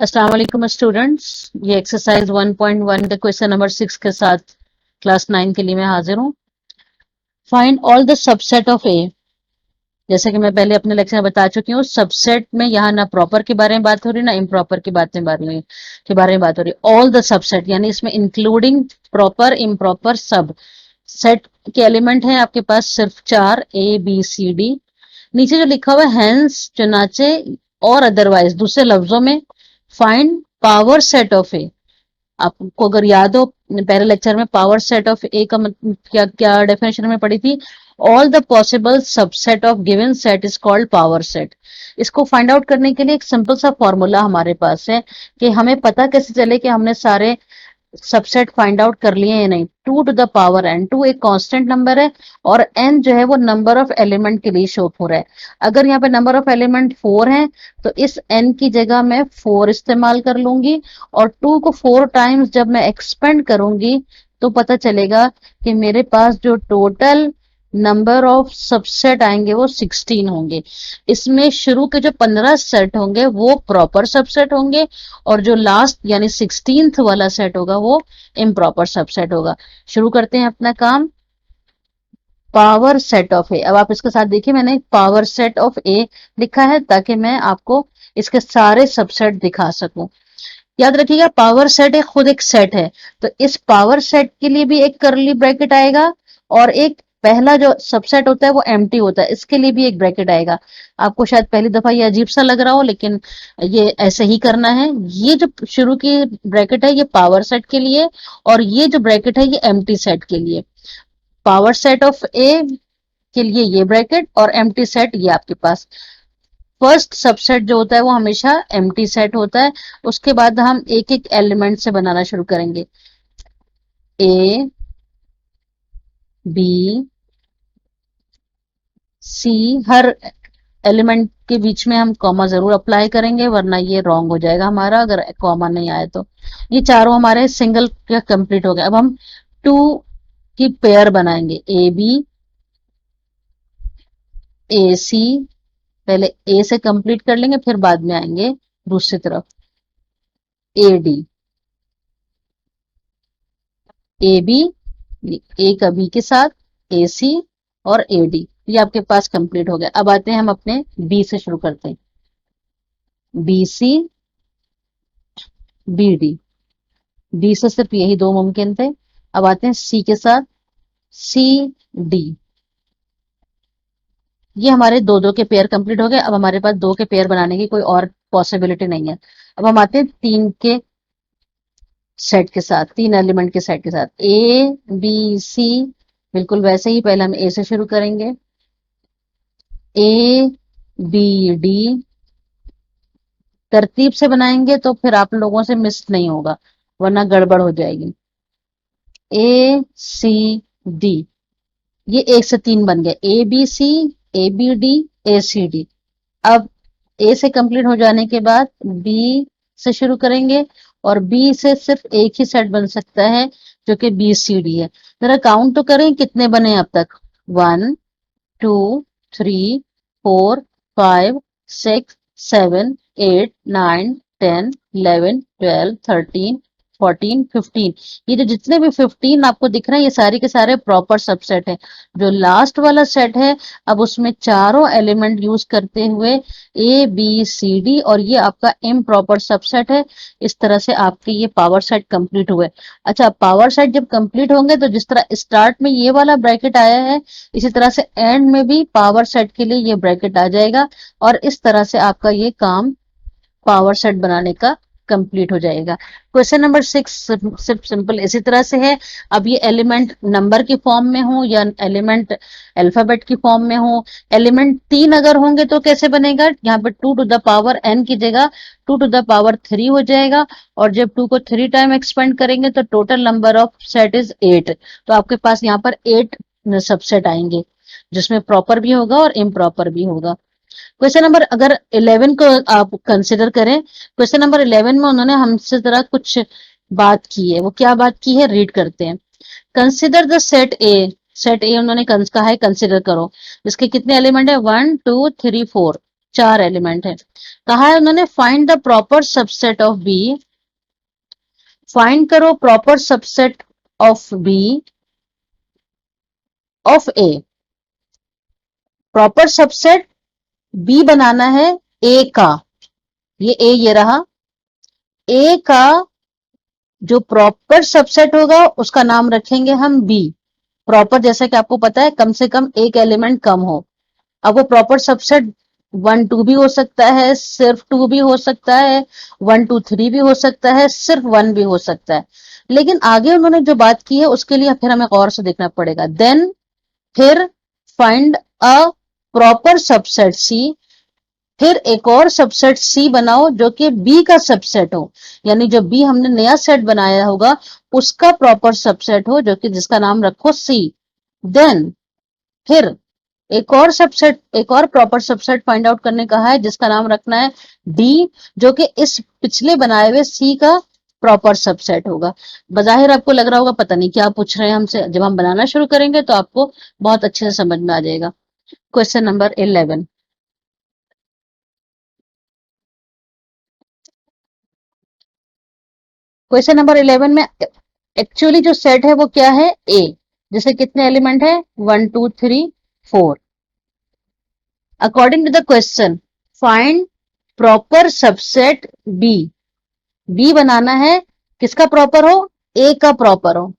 अस्सलाम वालेकुम स्टूडेंट्स। ये एक्सरसाइज 1.1 के क्वेश्चन नंबर 6 के साथ क्लास 9 के लिए मैं हाजिर हूँ। Find all the subset of A. जैसे कि मैं पहले अपने लेक्चर में बता चुकी हूँ, सबसेट में यहाँ ना प्रॉपर के बारे में बात हो रही ना इम्प्रॉपर के बारे में बात हो रही। ऑल द सबसेट यानी इसमें इंक्लूडिंग प्रॉपर इम्प्रॉपर सब सेट के एलिमेंट हैं आपके पास सिर्फ 4 ए बी सी डी। नीचे जो लिखा हुआ है हैंस चुनाचे और अदरवाइज, दूसरे लफ्जों में फाइंड पावर सेट ऑफ ए। आपको अगर याद हो पहले लेक्चर में पावर सेट ऑफ ए का मतलब क्या क्या डेफिनेशन में पढ़ी थी। All the possible subset of given set is called power set. इसको फाइंड आउट करने के लिए एक सिंपल सा फॉर्मूला हमारे पास है कि हमें पता कैसे चले कि हमने सारे सबसेट फाइंड आउट कर लिए या नहीं। 2 टू द पावर n, 2 एक कांस्टेंट नंबर है और n जो है वो नंबर ऑफ एलिमेंट के लिए शो हो रहा है। अगर यहाँ पे नंबर ऑफ एलिमेंट 4 है तो इस n की जगह मैं 4 इस्तेमाल कर लूंगी और 2 को 4 टाइम्स जब मैं एक्सपेंड करूंगी तो पता चलेगा कि मेरे पास जो टोटल नंबर ऑफ सबसेट आएंगे वो 16 होंगे। इसमें शुरू के जो 15 सेट होंगे वो प्रॉपर सबसेट होंगे और जो लास्ट यानी 16th वाला सेट होगा वो इम्प्रॉपर सबसेट होगा। शुरू करते हैं अपना काम। पावर सेट ऑफ ए, अब आप इसके साथ देखिए मैंने पावर सेट ऑफ ए लिखा है ताकि मैं आपको इसके सारे सबसेट दिखा सकूं। याद रखिएगा पावर सेट एक खुद एक सेट है, तो इस पावर सेट के लिए भी एक करली ब्रैकेट आएगा और एक पहला जो सबसेट होता है वो एम्प्टी होता है, इसके लिए भी एक ब्रैकेट आएगा। आपको शायद पहली दफा ये अजीब सा लग रहा हो लेकिन ये ऐसे ही करना है। ये जो शुरू की ब्रैकेट है ये पावर सेट के लिए और ये जो ब्रैकेट है ये एम्प्टी सेट के लिए। पावर सेट ऑफ ए के लिए ये ब्रैकेट और एम्प्टी सेट ये आपके पास। फर्स्ट सबसेट जो होता है वो हमेशा एम्प्टी सेट होता है। उसके बाद हम एक एक एलिमेंट से बनाना शुरू करेंगे। ए बी सी, हर एलिमेंट के बीच में हम कॉमा जरूर अप्लाई करेंगे वरना ये रॉन्ग हो जाएगा हमारा अगर कॉमा नहीं आए तो। ये चारों हमारे सिंगल का कंप्लीट हो गया। अब हम 2 की पेयर बनाएंगे, ए बी ए सी। पहले ए से कंप्लीट कर लेंगे फिर बाद में आएंगे दूसरी तरफ ए डी। ए बी, ए का बी के साथ ए सी और ए डी, ये आपके पास कंप्लीट हो गया। अब आते हैं हम अपने बी से शुरू करते हैं, B C B D. D से सिर्फ यही दो मुमकिन थे। अब आते हैं सी के साथ सी डी। ये हमारे दो दो के पेयर कंप्लीट हो गए। अब हमारे पास दो के पेयर बनाने की कोई और पॉसिबिलिटी नहीं है। अब हम आते हैं तीन के सेट के साथ, तीन एलिमेंट के सेट के साथ, ए बी सी। बिल्कुल वैसे ही पहले हम ए से शुरू करेंगे, ए बी डी। तरतीब से बनाएंगे तो फिर आप लोगों से मिस नहीं होगा वरना गड़बड़ हो जाएगी। ए सी डी, ये एक से तीन बन गए, A B C A B D A C D. अब ए से कंप्लीट हो जाने के बाद बी से शुरू करेंगे और बी से सिर्फ एक ही सेट बन सकता है जो कि बी सी डी है। जरा काउंट तो करें कितने बने अब तक। 1 2 3 4 5 6 7 8 9 10 11 12 13 14 15। ये जो जितने भी 15 आपको दिख रहे हैं ये सारे के सारे प्रॉपर सबसेट है। जो लास्ट वाला सेट है अब उसमें चारों एलिमेंट यूज करते हुए ए बी सी डी और ये आपका इम्प्रॉपर सबसेट है। इस तरह से आपके ये पावर सेट कंप्लीट हुए। अच्छा, पावर सेट जब कंप्लीट होंगे तो जिस तरह स्टार्ट में ये वाला ब्रैकेट आया है इसी तरह से एंड में भी पावर सेट के लिए ये ब्रैकेट आ जाएगा और इस तरह से आपका ये काम पावर सेट बनाने का कंप्लीट हो जाएगा। क्वेश्चन नंबर 6 सिर्फ सिंपल इसी तरह से है। अब ये एलिमेंट नंबर की फॉर्म में हो या एलिमेंट अल्फाबेट की फॉर्म में हो। एलिमेंट 3 अगर होंगे तो कैसे बनेगा, यहाँ पे 2 टू द पावर n की जगह 2 टू द पावर 3 हो जाएगा और जब 2 को 3 टाइम एक्सपेंड करेंगे तो total number of set is 8। तो आपके पास यहाँ पर 8 सबसेट आएंगे जिसमें प्रॉपर भी होगा और इम्प्रॉपर भी होगा। क्वेश्चन नंबर अगर 11 को आप कंसिडर करें, क्वेश्चन नंबर 11 में उन्होंने हमसे जरा कुछ बात की है। वो क्या बात की है रीड करते हैं। Consider the set A, set ए उन्होंने कहा है कंसिडर करो, जिसके कितने एलिमेंट है 1 2 3 4। 4 एलिमेंट है। कहा है उन्होंने find the proper subset of B, find करो proper subset of B of A. Proper subset B बनाना है ए का, ये ए ये रहा, ए का जो प्रॉपर सबसेट होगा उसका नाम रखेंगे हम बी। प्रॉपर जैसा कि आपको पता है कम से कम एक एलिमेंट कम हो। अब वो प्रॉपर सबसेट 1 2 भी हो सकता है, सिर्फ 2 भी हो सकता है, 1 2 3 भी हो सकता है, सिर्फ 1 भी हो सकता है। लेकिन आगे उन्होंने जो बात की है उसके लिए फिर हमें और से देखना पड़ेगा। देन फिर फाइंड अ प्रॉपर सबसेट सी, फिर एक और सबसेट सी बनाओ जो कि बी का सबसेट हो, यानी जो बी हमने नया सेट बनाया होगा उसका प्रॉपर सबसेट हो, जो कि जिसका नाम रखो सी। देन फिर एक और सबसेट, एक और प्रॉपर सबसेट फाइंड आउट करने का है जिसका नाम रखना है डी, जो कि इस पिछले बनाए हुए सी का प्रॉपर सबसेट होगा। बजाहिर आपको लग रहा होगा पता नहीं क्या पूछ रहे हैं हमसे, जब हम बनाना शुरू करेंगे तो आपको बहुत अच्छे से समझ में आ जाएगा। Question number 11। क्वेश्चन नंबर 11 में एक्चुअली जो सेट है वो क्या है, ए, जिससे कितने एलिमेंट है 1 2 3 4। According to the question find proper subset B, B बनाना है किसका प्रॉपर हो, ए का प्रॉपर हो।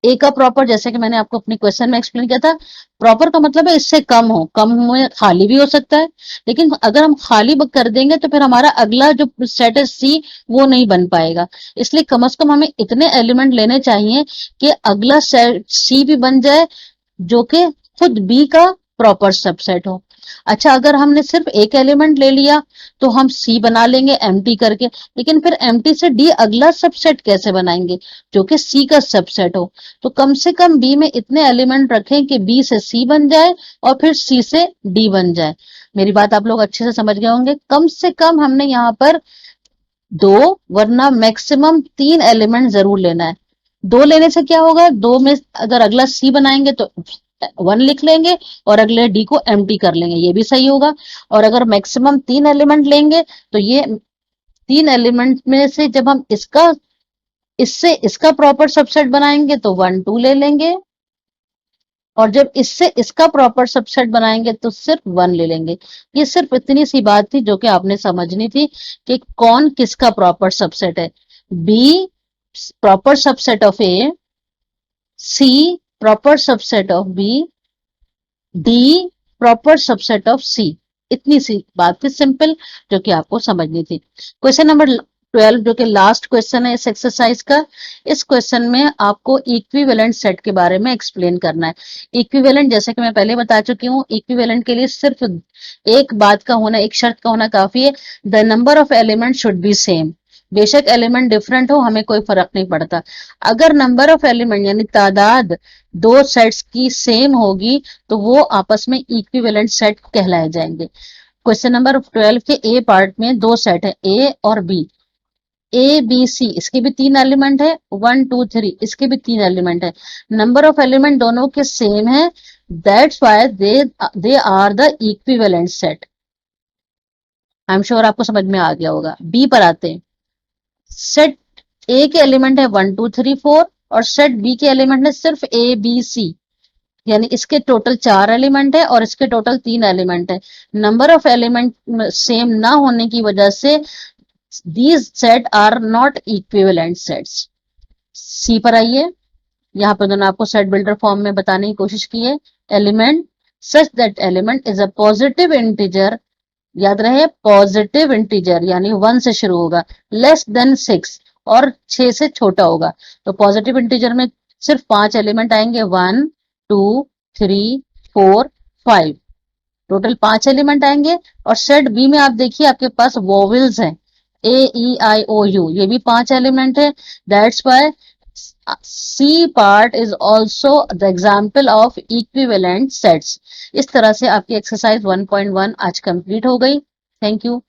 ए का प्रॉपर जैसे कि मैंने आपको अपने क्वेश्चन में एक्सप्लेन किया था, प्रॉपर का मतलब है इससे कम हो, कम में खाली भी हो सकता है, लेकिन अगर हम खाली कर देंगे तो फिर हमारा अगला जो सेट है सी वो नहीं बन पाएगा। इसलिए कम से कम हमें इतने एलिमेंट लेने चाहिए कि अगला सेट सी भी बन जाए जो कि खुद बी का प्रॉपर सबसेट हो। अच्छा, अगर हमने सिर्फ एक एलिमेंट ले लिया तो हम सी बना लेंगे एम्प्टी करके, लेकिन फिर एम्प्टी से डी अगला सबसेट कैसे बनाएंगे जो कि सी का सबसेट हो। तो कम से कम बी में इतने एलिमेंट रखें कि बी से सी बन जाए और फिर सी से डी बन जाए। मेरी बात आप लोग अच्छे से समझ गए होंगे। कम से कम हमने यहाँ पर 2 वरना मैक्सिमम 3 एलिमेंट जरूर लेना है। 2 लेने से क्या होगा, 2 में अगर अगला सी बनाएंगे तो 1 लिख लेंगे और अगले डी को एम्प्टी कर लेंगे, ये भी सही होगा। और अगर मैक्सिमम 3 एलिमेंट लेंगे तो ये 3 एलिमेंट में से जब हम इसका इससे इसका प्रॉपर सबसेट बनाएंगे तो 1 2 ले लेंगे, और जब इससे इसका प्रॉपर सबसेट बनाएंगे तो सिर्फ 1 ले लेंगे। ये सिर्फ इतनी सी बात थी जो कि आपने समझनी थी कि कौन किसका प्रॉपर सबसेट है। B proper subset of A, C proper subset of B, D proper subset of C. इतनी सी बात थी सिंपल जो कि आपको समझनी थी। क्वेश्चन नंबर 12 जो कि लास्ट क्वेश्चन है इस एक्सरसाइज का, इस क्वेश्चन में आपको इक्विवेलेंट सेट के बारे में एक्सप्लेन करना है। इक्विवेलेंट जैसे कि मैं पहले बता चुकी हूँ, इक्विवेलेंट के लिए सिर्फ एक बात का होना, एक शर्त का होना काफी है, the number of element should be same. बेशक एलिमेंट डिफरेंट हो हमें कोई फर्क नहीं पड़ता, अगर नंबर ऑफ एलिमेंट यानी तादाद दो सेट्स की सेम होगी तो वो आपस में इक्विवेलेंट सेट कहलाए जाएंगे। क्वेश्चन नंबर 12 के ए पार्ट में 2 सेट है, ए और बी। ए बी सी इसके भी 3 एलिमेंट है, 1 2 3 इसके भी 3 एलिमेंट है, नंबर ऑफ एलिमेंट दोनों के सेम है, that's why they are the equivalent set. I am sure आपको समझ में आ गया होगा। बी पर आते हैं। सेट ए के एलिमेंट है 1 2 3 4 और सेट बी के एलिमेंट है सिर्फ ए बी सी, यानी इसके टोटल 4 एलिमेंट है और इसके टोटल 3 एलिमेंट है। नंबर ऑफ एलिमेंट सेम ना होने की वजह से these set are not equivalent sets. C पर आइए, यहाँ पर उन्होंने आपको सेट बिल्डर फॉर्म में बताने की कोशिश की है। Element such that element is a positive integer, याद रहे पॉजिटिव इंटीजर यानी 1 से शुरू होगा, लेस देन 6 और 6 से छोटा होगा। तो पॉजिटिव इंटीजर में सिर्फ 5 एलिमेंट आएंगे, 1 2 3 4 5, टोटल 5 एलिमेंट आएंगे। और सेट बी में आप देखिए आपके पास वोवेल्स हैं, ए ई आई ओ यू, ये भी 5 एलिमेंट है। That's why C part is also the example of equivalent sets. इस तरह से आपकी एक्सरसाइज 1.1 आज कंप्लीट हो गई। Thank you.